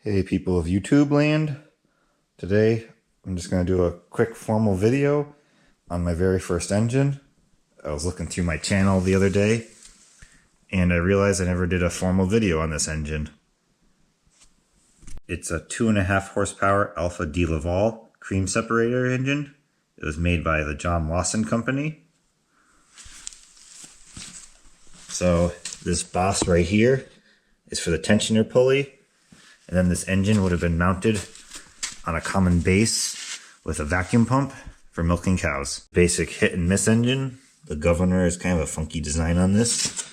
Hey people of YouTube land, today I'm just going to do a quick formal video on my very first engine. I was looking through my channel the other day and I realized I never did a formal video on this engine. It's a 2.5 horsepower Alpha DeLaval cream separator engine. It was made by the John Lawson Company. So this boss right here is for the tensioner pulley. And then this engine would have been mounted on a common base with a vacuum pump for milking cows. Basic hit and miss engine. The governor is kind of a funky design on this.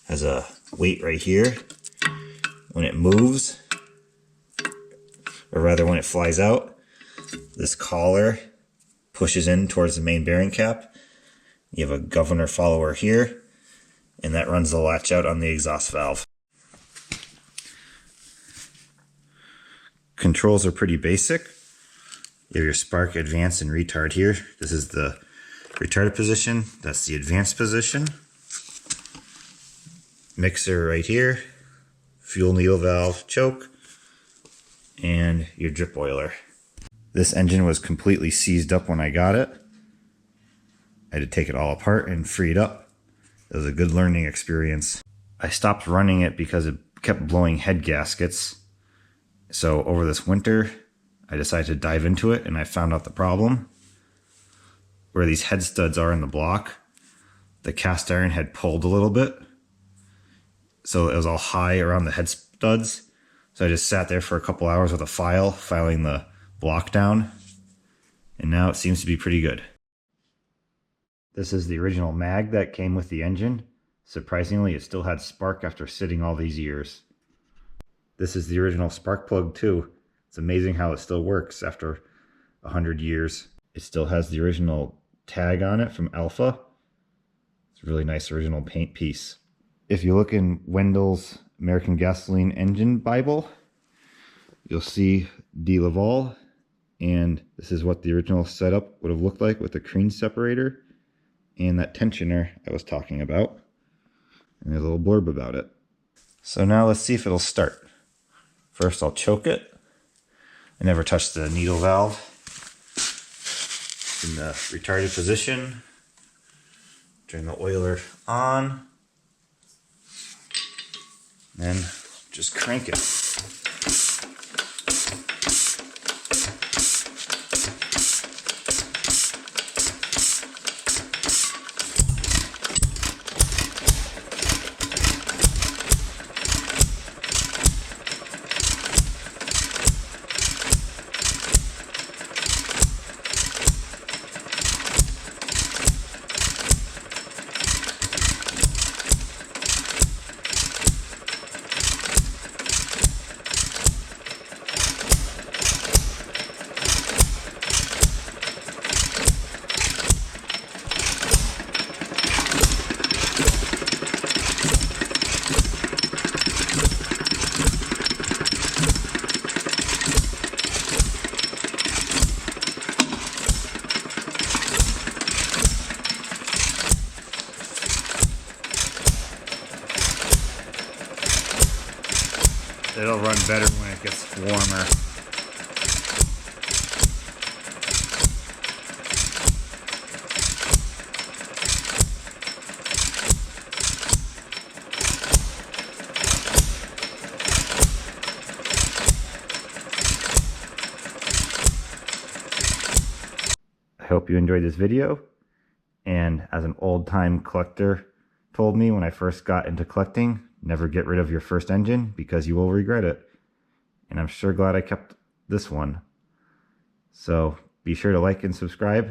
Has a weight right here. When it moves, or rather when it flies out, this collar pushes in towards the main bearing cap. You have a governor follower here, and that runs the latch out on the exhaust valve. Controls are pretty basic. You have your spark, advance, and retard here. This is the retarded position. That's the advanced position. Mixer right here. Fuel needle valve, choke, and your drip oiler. This engine was completely seized up when I got it. I had to take it all apart and free it up. It was a good learning experience. I stopped running it because it kept blowing head gaskets. So over this winter, I decided to dive into it and I found out the problem. Where these head studs are in the block, the cast iron had pulled a little bit. So it was all high around the head studs. So I just sat there for a couple hours with a file, filing the block down. And now it seems to be pretty good. This is the original mag that came with the engine. Surprisingly, it still had spark after sitting all these years. This is the original spark plug too. It's amazing how it still works after 100 years. It still has the original tag on it from Alpha. It's a really nice original paint piece. If you look in Wendell's American Gasoline Engine Bible, you'll see DeLaval, and this is what the original setup would have looked like with the cream separator and that tensioner I was talking about. And there's a little blurb about it. So now let's see if it'll start. First I'll choke it. I never touched the needle valve. In the retarded position. Turn the oiler on. Then just crank it. It'll run better when it gets warmer. I hope you enjoyed this video, and as an old-time collector told me when I first got into collecting, never get rid of your first engine because you will regret it. And I'm sure glad I kept this one. So be sure to like and subscribe,